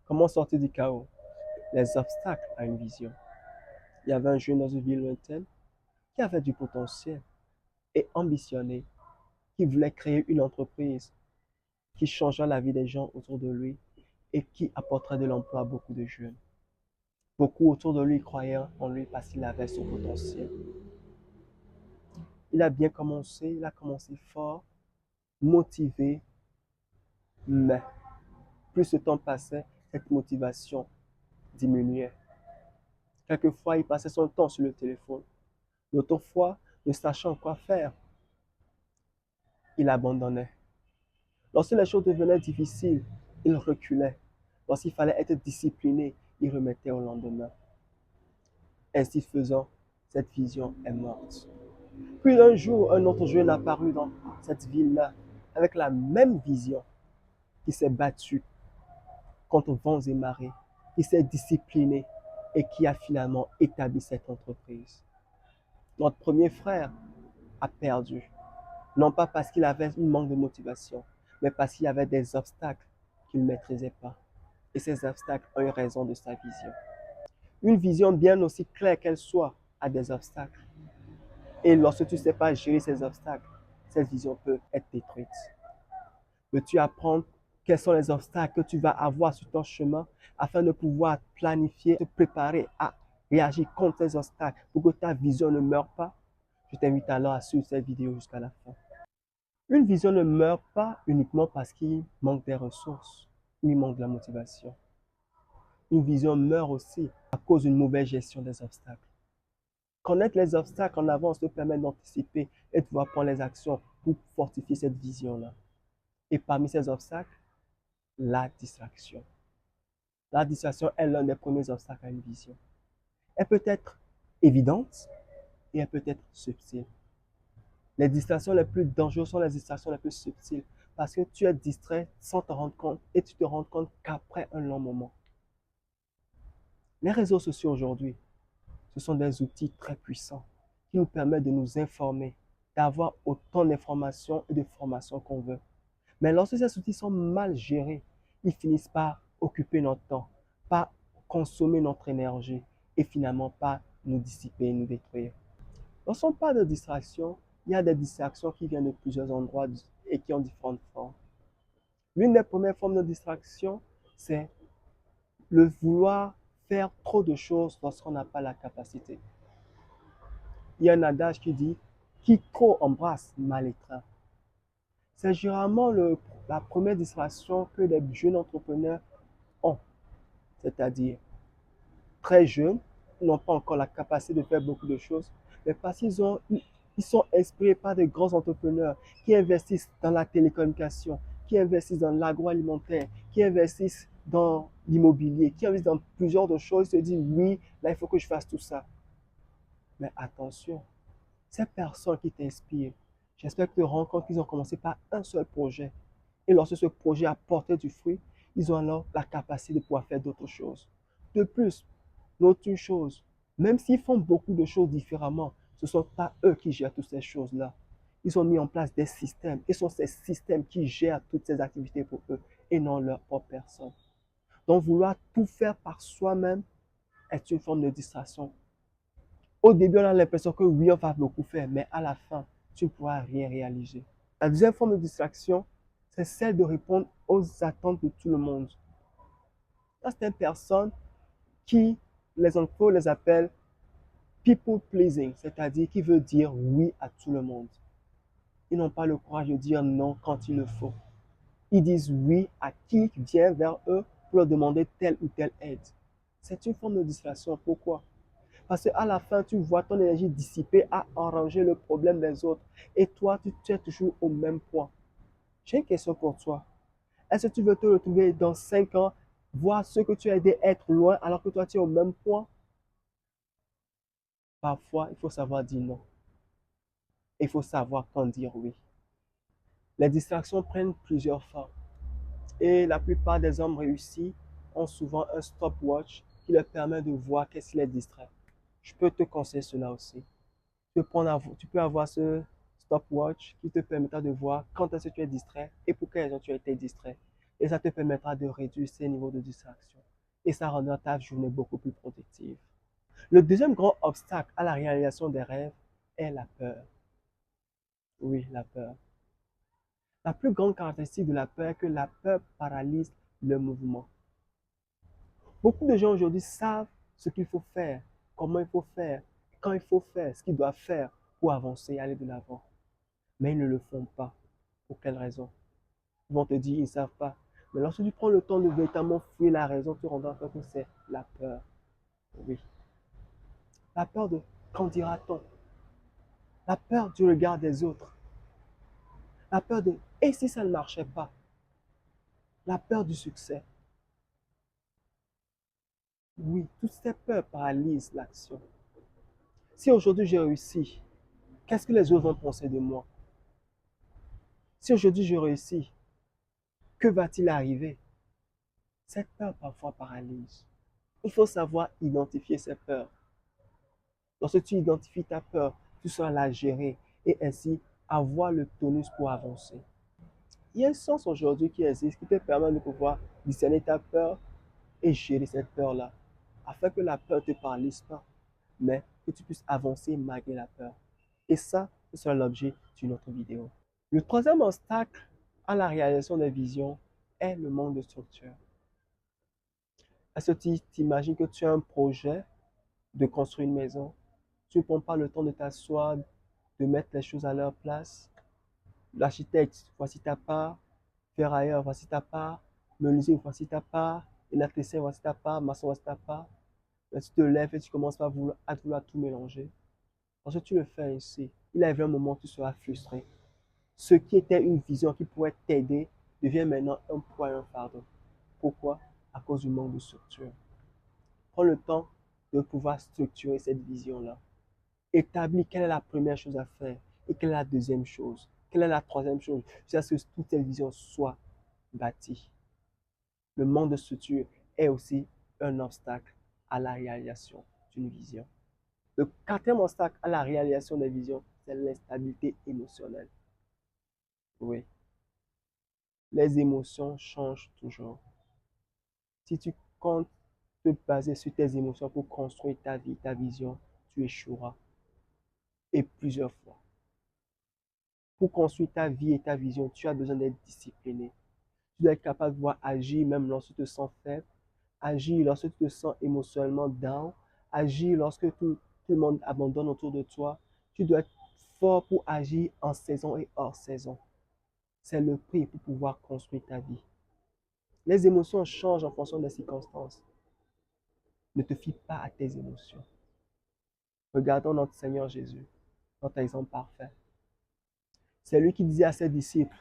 Comment sortir du chaos? Les obstacles à une vision. Il y avait un jeune dans une ville lointaine qui avait du potentiel et ambitionné, qui voulait créer une entreprise qui changerait la vie des gens autour de lui et qui apporterait de l'emploi à beaucoup de jeunes. Beaucoup autour de lui croyaient en lui parce qu'il avait son potentiel. Il a bien commencé, il a commencé fort, motivé, mais plus le temps passait, cette motivation diminuait. Quelquefois, il passait son temps sur le téléphone. D'autres fois, ne sachant quoi faire, il abandonnait. Lorsque les choses devenaient difficiles, il reculait. Lorsqu'il fallait être discipliné, il remettait au lendemain. Ainsi faisant, cette vision est morte. Puis un jour, un autre jeune apparut dans cette ville-là avec la même vision, qui s'est battu contre vents et marées, qui s'est discipliné et qui a finalement établi cette entreprise. Notre premier frère a perdu, non pas parce qu'il avait un manque de motivation, mais parce qu'il y avait des obstacles qu'il ne maîtrisait pas. Et ces obstacles ont eu raison de sa vision. Une vision bien aussi claire qu'elle soit a des obstacles. Et lorsque tu ne sais pas gérer ces obstacles, cette vision peut être détruite. Veux-tu apprendre quels sont les obstacles que tu vas avoir sur ton chemin afin de pouvoir planifier, te préparer à réagir contre ces obstacles pour que ta vision ne meure pas? Je t'invite alors à suivre cette vidéo jusqu'à la fin. Une vision ne meurt pas uniquement parce qu'il manque des ressources ou il manque de la motivation. Une vision meurt aussi à cause d'une mauvaise gestion des obstacles. Connaître les obstacles en avance te permet d'anticiper et de pouvoir prendre les actions pour fortifier cette vision-là. Et parmi ces obstacles, la distraction. La distraction est l'un des premiers obstacles à une vision. Elle peut être évidente et elle peut être subtile. Les distractions les plus dangereuses sont les distractions les plus subtiles parce que tu es distrait sans te rendre compte et tu te rends compte qu'après un long moment. Les réseaux sociaux aujourd'hui, ce sont des outils très puissants qui nous permettent de nous informer, d'avoir autant d'informations et de formations qu'on veut. Mais lorsque ces outils sont mal gérés, ils finissent par occuper notre temps, par consommer notre énergie et finalement par nous dissiper et nous détruire. Lorsqu'on parle de distraction, il y a des distractions qui viennent de plusieurs endroits et qui ont différentes formes. L'une des premières formes de distraction, c'est le vouloir faire trop de choses lorsqu'on n'a pas la capacité. Il y a un adage qui dit qui trop embrasse mal étreint. C'est généralement la première distraction que les jeunes entrepreneurs ont, c'est-à-dire très jeunes, ils n'ont pas encore la capacité de faire beaucoup de choses, mais parce ils sont inspirés par des grands entrepreneurs qui investissent dans la télécommunication, qui investissent dans l'agroalimentaire, qui investissent dans l'immobilier, qui investissent dans plusieurs de choses, ils se disent oui, là il faut que je fasse tout ça. Mais attention, ces personnes qui t'inspirent, j'espère que tu te rends compte qu'ils ont commencé par un seul projet. Et lorsque ce projet a porté du fruit, ils ont alors la capacité de pouvoir faire d'autres choses. De plus, note une chose, même s'ils font beaucoup de choses différemment, ce ne sont pas eux qui gèrent toutes ces choses-là. Ils ont mis en place des systèmes et ce sont ces systèmes qui gèrent toutes ces activités pour eux et non leur propre personne. Donc vouloir tout faire par soi-même est une forme de distraction. Au début, on a l'impression que oui, on va beaucoup faire, mais à la fin, tu ne pourras rien réaliser. La deuxième forme de distraction, c'est celle de répondre aux attentes de tout le monde. Il y a certaines personnes qui, les emplois les appellent people pleasing, c'est-à-dire qui veut dire oui à tout le monde. Ils n'ont pas le courage de dire non quand il le faut. Ils disent oui à qui vient vers eux pour leur demander telle ou telle aide. C'est une forme de distraction. Pourquoi? Parce qu'à la fin, tu vois ton énergie dissipée à arranger le problème des autres. Et toi, tu es toujours au même point. J'ai une question pour toi. Est-ce que tu veux te retrouver dans 5 ans, voir ceux que tu as aidé être loin alors que toi, tu es au même point? Parfois, il faut savoir dire non. Il faut savoir quand dire oui. Les distractions prennent plusieurs formes. Et la plupart des hommes réussis ont souvent un stopwatch qui leur permet de voir qu'est-ce qui les distrait. Je peux te conseiller cela aussi. Tu peux avoir ce stopwatch qui te permettra de voir quand est-ce que tu es distrait et pour quelle raison tu as été distrait. Et ça te permettra de réduire ces niveaux de distraction. Et ça rendra ta journée beaucoup plus productive. Le deuxième grand obstacle à la réalisation des rêves est la peur. Oui, la peur. La plus grande caractéristique de la peur est que la peur paralyse le mouvement. Beaucoup de gens aujourd'hui savent ce qu'il faut faire, comment il faut faire, quand il faut faire, ce qu'ils doivent faire pour avancer et aller de l'avant. Mais ils ne le font pas. Pour quelle raison? Ils vont te dire, ils ne savent pas. Mais lorsque tu prends le temps de véritablement fouiller la raison, tu rendras compte que c'est la peur. Oui. La peur de qu'en dira-t-on? La peur du regard des autres. La peur de et si ça ne marchait pas? La peur du succès. Oui, toutes ces peurs paralysent l'action. Si aujourd'hui j'ai réussi, qu'est-ce que les autres vont penser de moi? Si aujourd'hui je réussis, que va-t-il arriver? Cette peur parfois paralyse. Il faut savoir identifier ces peurs. Lorsque tu identifies ta peur, tu sauras la gérer et ainsi avoir le tonus pour avancer. Il y a un sens aujourd'hui qui existe qui te permet de pouvoir discerner ta peur et gérer cette peur-là, afin que la peur ne te paralyse pas, mais que tu puisses avancer malgré la peur. Et ça, ce sera l'objet d'une autre vidéo. Le troisième obstacle à la réalisation des visions est le manque de structure. Est-ce que tu t'imagines que tu as un projet de construire une maison? Tu ne prends pas le temps de t'asseoir, de mettre les choses à leur place. L'architecte, voici ta part. Ferrailleur, voici ta part. Menuisier, voici ta part. Électricien, voici ta part. Maçon, voici ta part. Et tu te lèves et tu commences à vouloir tout mélanger. Parce que tu le fais ainsi, il arrive un moment où tu seras frustré. Ce qui était une vision qui pourrait t'aider devient maintenant un poids et un fardeau. Pourquoi? À cause du manque de structure. Prends le temps de pouvoir structurer cette vision-là. Établis quelle est la première chose à faire et quelle est la deuxième chose. Quelle est la troisième chose? Jusqu'à ce que toute cette vision soit bâtie. Le manque de structure est aussi un obstacle à la réalisation d'une vision. Le quatrième obstacle à la réalisation des visions, c'est l'instabilité émotionnelle. Oui, les émotions changent toujours. Si tu comptes te baser sur tes émotions pour construire ta vie, ta vision, tu échoueras. Et plusieurs fois. Pour construire ta vie et ta vision, tu as besoin d'être discipliné. Tu dois être capable de pouvoir agir même lorsque tu te sens faible, agir lorsque tu te sens émotionnellement down, agir lorsque tout le monde abandonne autour de toi. Tu dois être fort pour agir en saison et hors saison. C'est le prix pour pouvoir construire ta vie. Les émotions changent en fonction des circonstances. Ne te fie pas à tes émotions. Regardons notre Seigneur Jésus, notre exemple parfait. C'est lui qui disait à ses disciples,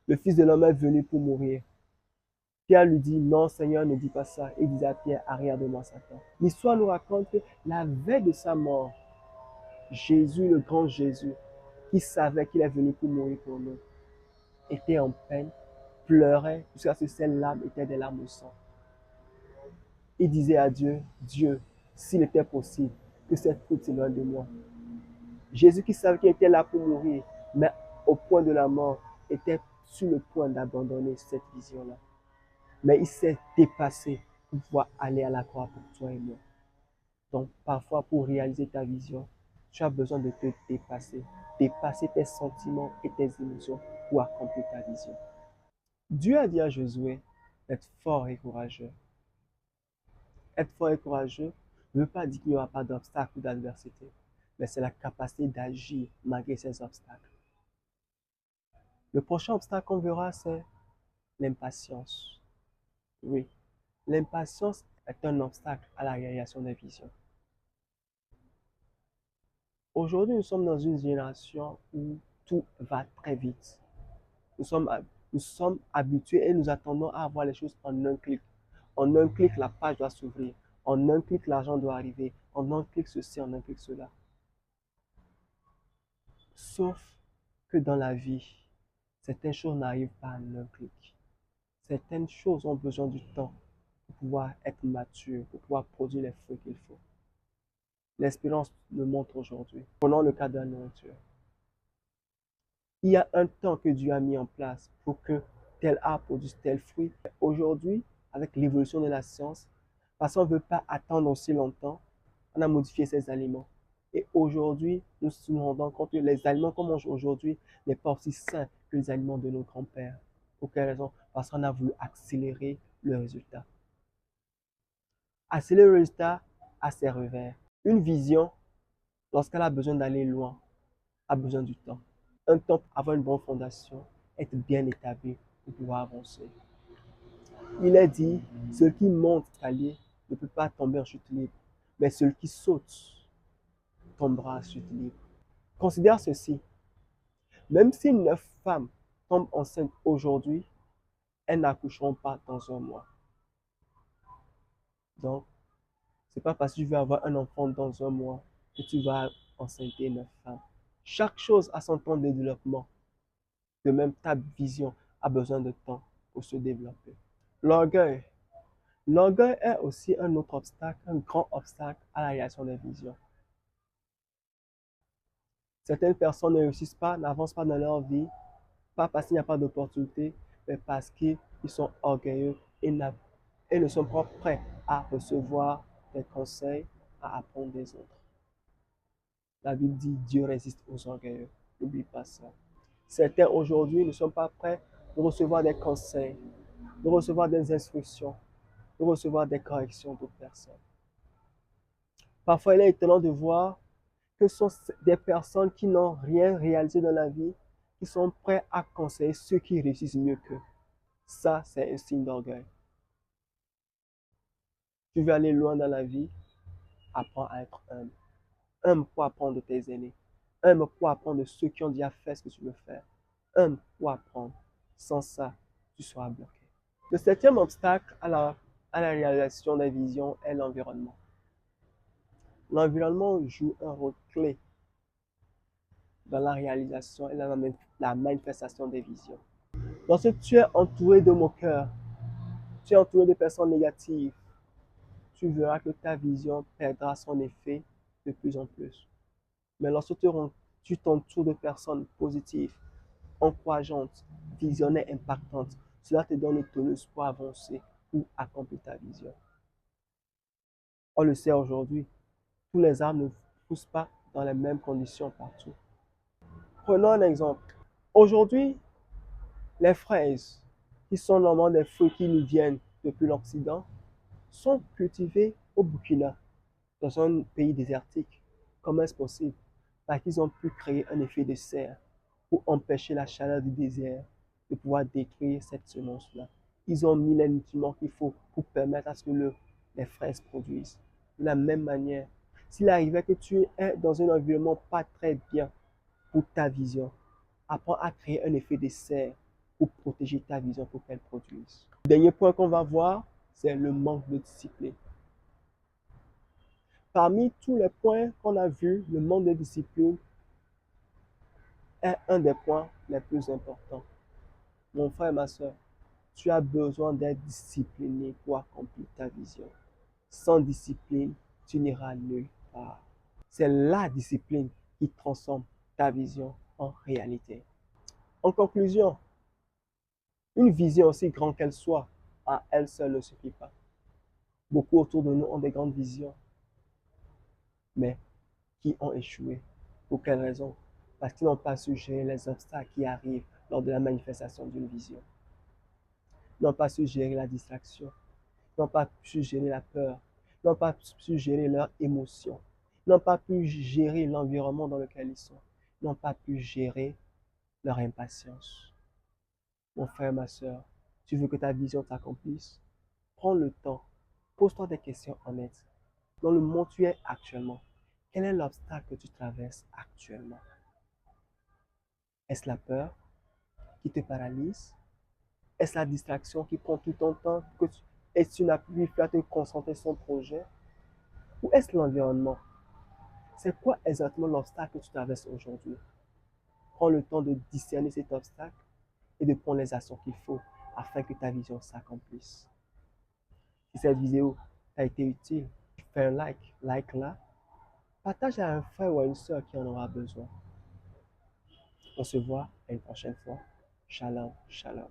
le Fils de l'homme est venu pour mourir. Pierre lui dit, non Seigneur, ne dis pas ça. Et il disait à Pierre, arrière de moi Satan. L'histoire nous raconte que la veille de sa mort, Jésus, le grand Jésus, qui savait qu'il est venu pour mourir pour nous, était en peine, pleurait, jusqu'à ce que ses larmes étaient des larmes de sang. Il disait à Dieu, Dieu, s'il était possible, que cette coupe s'éloigne de moi. Jésus qui savait qu'il était là pour mourir, mais au point de la mort, était sur le point d'abandonner cette vision-là. Mais il s'est dépassé pour pouvoir aller à la croix pour toi et moi. Donc parfois pour réaliser ta vision, tu as besoin de te dépasser. Dépasser tes sentiments et tes émotions pour accomplir ta vision. Dieu a dit à Josué d'être fort et courageux. Être fort et courageux ne veut pas dire qu'il n'y aura pas d'obstacles ou d'adversité, mais c'est la capacité d'agir malgré ces obstacles. Le prochain obstacle qu'on verra, c'est l'impatience. Oui, l'impatience est un obstacle à la réalisation des visions. Aujourd'hui, nous sommes dans une génération où tout va très vite. Nous sommes, nous sommes habitués et nous attendons à avoir les choses en un clic. En un clic, la page doit s'ouvrir. En un clic, l'argent doit arriver. En un clic, ceci, en un clic, cela. Sauf que dans la vie, certaines choses n'arrivent pas en un clic. Certaines choses ont besoin du temps pour pouvoir être matures, pour pouvoir produire les fruits qu'il faut. L'expérience le montre aujourd'hui. Prenons le cas de la nourriture. Il y a un temps que Dieu a mis en place pour que tel arbre produit tel fruit. Aujourd'hui, avec l'évolution de la science, parce qu'on ne veut pas attendre aussi longtemps, on a modifié ces aliments. Et aujourd'hui, nous nous rendons compte que les aliments qu'on mange aujourd'hui n'est pas aussi sains que les aliments de nos grands-pères. Pour quelle raison? Parce qu'on a voulu accélérer le résultat. Accélérer le résultat a ses revers. Une vision, lorsqu'elle a besoin d'aller loin, a besoin du temps. Un temps pour avoir une bonne fondation, être bien établi pour pouvoir avancer. Il est dit, celui qui monte l'escalier ne peut pas tomber en chute libre, mais celui qui saute tombera en chute libre. Considère ceci, même si 9 femmes tombent enceintes aujourd'hui, elles n'accoucheront pas dans un mois. Donc, c'est pas parce que tu veux avoir un enfant dans un mois que tu vas enceinter 9 femmes. Chaque chose a son temps de développement. De même, ta vision a besoin de temps pour se développer. L'orgueil. L'orgueil est aussi un autre obstacle, un grand obstacle à la réalisation des visions. Certaines personnes ne réussissent pas, n'avancent pas dans leur vie, pas parce qu'il n'y a pas d'opportunité, mais parce qu'ils sont orgueilleux et ne sont pas prêts à recevoir des conseils, à apprendre des autres. La Bible dit Dieu résiste aux orgueilleux. N'oublie pas ça. Certains aujourd'hui ne sont pas prêts de recevoir des conseils, de recevoir des instructions, de recevoir des corrections d'autres personnes. Parfois, il est étonnant de voir que ce sont des personnes qui n'ont rien réalisé dans la vie, qui sont prêts à conseiller ceux qui réussissent mieux qu'eux. Ça, c'est un signe d'orgueil. Tu veux aller loin dans la vie, apprends à être humble. Humble pour apprendre de tes aînés. Humble pour apprendre de ceux qui ont déjà fait ce que tu veux faire. Humble pour apprendre. Sans ça, tu seras bloqué. Le septième obstacle à la réalisation des visions est l'environnement. L'environnement joue un rôle clé dans la réalisation et dans la manifestation des visions. Lorsque tu es entouré de moqueurs, tu es entouré de personnes négatives, tu verras que ta vision perdra son effet de plus en plus. Mais lorsque tu t'entoures de personnes positives, encourageantes, visionnaires, impactantes, cela te donne le tonus pour avancer ou accomplir ta vision. On le sait aujourd'hui, tous les arbres ne poussent pas dans les mêmes conditions partout. Prenons un exemple. Aujourd'hui, les fraises, qui sont normalement des fruits qui nous viennent depuis l'Occident, sont cultivées au Burkina, dans un pays désertique. Comment est-ce possible? Parce qu'ils ont pu créer un effet de serre pour empêcher la chaleur du désert de pouvoir détruire cette semence-là. Ils ont mis les nutriments qu'il faut pour permettre à ce que les fraises produisent. De la même manière, s'il arrivait que tu es dans un environnement pas très bien pour ta vision, apprends à créer un effet de serre pour protéger ta vision pour qu'elle produise. Le dernier point qu'on va voir, c'est le manque de discipline. Parmi tous les points qu'on a vus, le manque de discipline est un des points les plus importants. Mon frère et ma soeur, tu as besoin d'être discipliné pour accomplir ta vision. Sans discipline, tu n'iras nulle part. C'est la discipline qui transforme ta vision en réalité. En conclusion, une vision aussi grande qu'elle soit, à elle seule ne suffit pas. Beaucoup autour de nous ont des grandes visions, mais qui ont échoué. Pour quelle raison? Parce qu'ils n'ont pas su gérer les obstacles qui arrivent lors de la manifestation d'une vision. Ils n'ont pas su gérer la distraction. Ils n'ont pas su gérer la peur. Ils n'ont pas su gérer leurs émotions. Ils n'ont pas pu gérer l'environnement dans lequel ils sont. Ils n'ont pas pu gérer leur impatience. Mon frère, ma soeur, tu veux que ta vision s'accomplisse? Prends le temps. Pose-toi des questions honnêtes. Dans le monde où tu es actuellement, quel est l'obstacle que tu traverses actuellement? Est-ce la peur qui te paralyse? Est-ce la distraction qui prend tout ton temps et tu n'as plus à te concentrer sur ton projet? Ou est-ce l'environnement? C'est quoi exactement l'obstacle que tu traverses aujourd'hui? Prends le temps de discerner cet obstacle et de prendre les actions qu'il faut afin que ta vision s'accomplisse. Si cette vidéo t'a été utile, fais un like là, partage à un frère ou à une soeur qui en aura besoin. On se voit à une prochaine fois. Shalom, shalom.